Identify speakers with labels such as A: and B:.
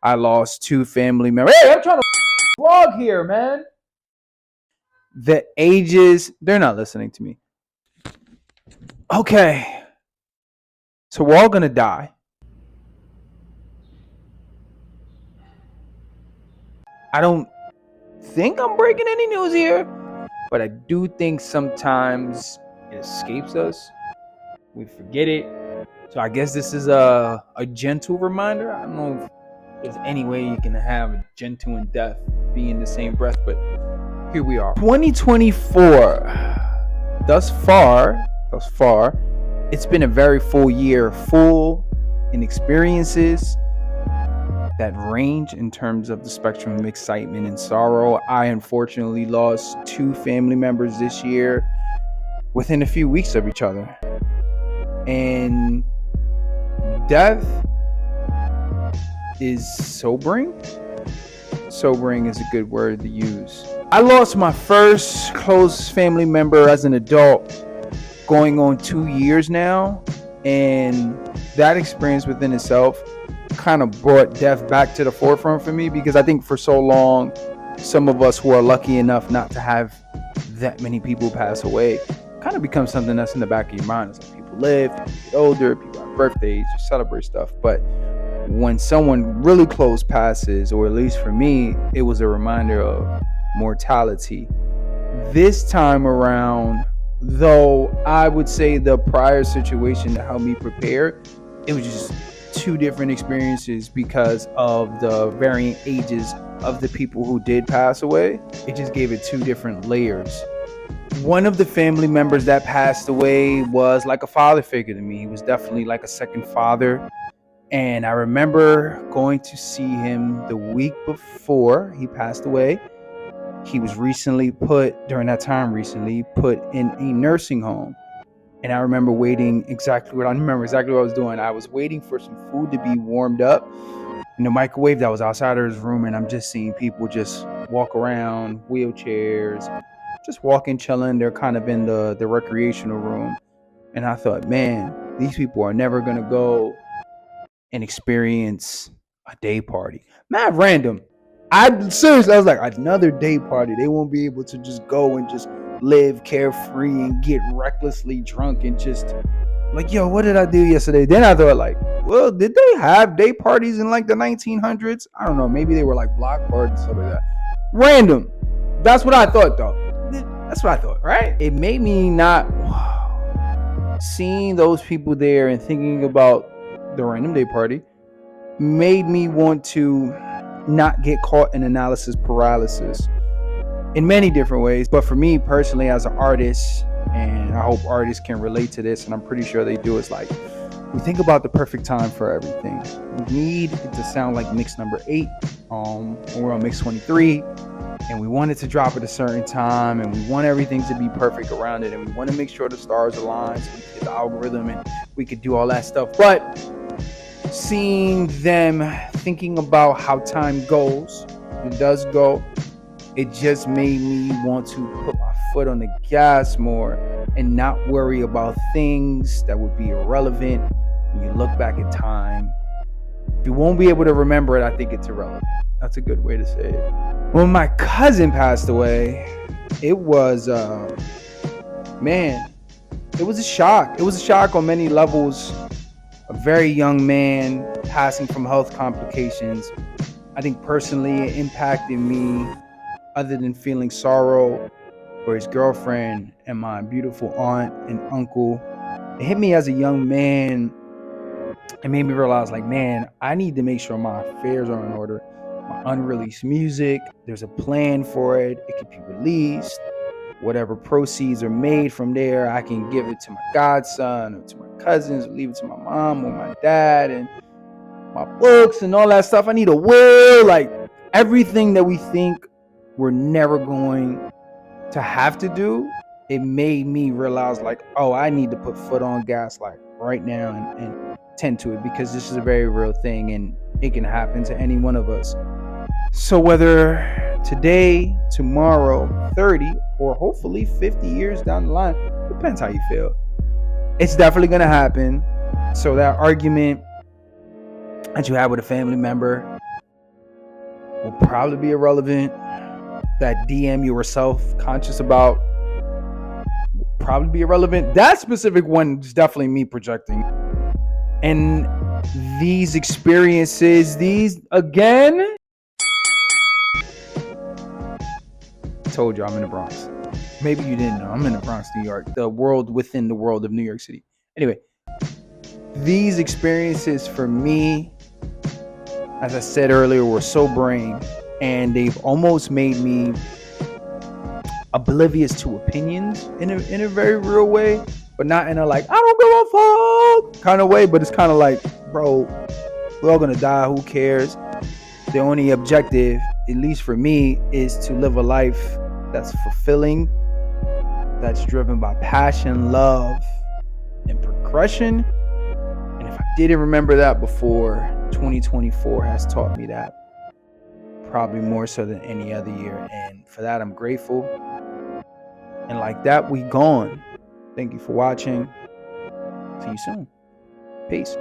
A: I lost two family members. Hey, I'm trying to vlog here, man. The ages, they're not listening to me. Okay. So we're all going to die. I don't think I'm breaking any news here, but I do think sometimes it escapes us. We forget it. So I guess this is a gentle reminder. I don't know if there's any way you can have a gentle and death be in the same breath, but here we are. 2024. Thus far, it's been a very full year, full in experiences that range in terms of the spectrum of excitement and sorrow. I unfortunately lost two family members this year within a few weeks of each other. And death is sobering. Sobering is a good word to use. I lost my first close family member as an adult, going on 2 years now. And that experience within itself kind of brought death back to the forefront for me, because I think for so long, some of us who are lucky enough not to have that many people pass away kind of becomes something that's in the back of your mind. It's like people live, people get older, people have birthdays, you celebrate stuff. But when someone really close passes, or at least for me, it was a reminder of mortality. This time around, though, I would say the prior situation that helped me prepare, it was just two different experiences because of the varying ages of the people who did pass away. It just gave it two different layers. One of the family members that passed away was like a father figure to me. He was definitely like a second father. And I remember going to see him the week before he passed away. He was during that time, put in a nursing home. And I remember I remember exactly what I was doing. I was waiting for some food to be warmed up in the microwave that was outside of his room. And I'm just seeing people just walk around, wheelchairs, just walking, chilling. They're kind of in the recreational room. And I thought, man, these people are never going to go and experience a day party. Mad random. I was like, another day party. They won't be able to just go and just live carefree and get recklessly drunk and just like, yo, what did I do yesterday? Then I thought, like, well, did they have day parties in like the 1900s? I don't know. Maybe they were like block parties, stuff like that. Random. That's what I thought, though. That's what I thought, right? It made me not seeing those people there and thinking about the random day party made me want to not get caught in analysis paralysis in many different ways. But for me personally, as an artist, and I hope artists can relate to this, and I'm pretty sure they do, it's like we think about the perfect time for everything. We need it to sound like mix number 8 when we're on mix 23, and we want it to drop at a certain time, and we want everything to be perfect around it, and we want to make sure the stars align so we can get the algorithm and we could do all that stuff. But seeing them thinking about how time goes, it does go, it just made me want to put my foot on the gas more and not worry about things that would be irrelevant when you look back at time. If you won't be able to remember it, I think it's irrelevant. That's a good way to say it. When my cousin passed away, it was it was a shock. It was a shock on many levels. A very young man passing from health complications. I think personally it impacted me, other than feeling sorrow for his girlfriend and my beautiful aunt and uncle. It hit me as a young man. It made me realize, like, man, I need to make sure my affairs are in order. My unreleased music, there's a plan for it. It can be released. Whatever proceeds are made from there, I can give it to my godson or to my cousins, or leave it to my mom or my dad, and my books and all that stuff. I need a will, like everything that we think we're never going to have to do. It made me realize, like, oh, I need to put foot on gas, like right now, and tend to it, because this is a very real thing and it can happen to any one of us. So whether today, tomorrow, 30, or hopefully 50 years down the line, depends how you feel, it's definitely going to happen. So that argument that you have with a family member, will probably be irrelevant. That DM you were self-conscious about will probably be irrelevant. That specific one is definitely me projecting. And these experiences, these again, I told you I'm in the Bronx. Maybe you didn't know. I'm in the Bronx, New York, the world within the world of New York City. Anyway, these experiences for me, as I said earlier, were sobering, and they've almost made me oblivious to opinions in a very real way, but not in a like I don't give a fuck kind of way. But it's kind of like, bro, we're all gonna die. Who cares? The only objective, at least for me, is to live a life that's fulfilling, that's driven by passion, love, and progression. And if I didn't remember that before, 2024 has taught me that probably more so than any other year. And for that, I'm grateful. And like that, we gone. Thank you for watching. See you soon. Peace.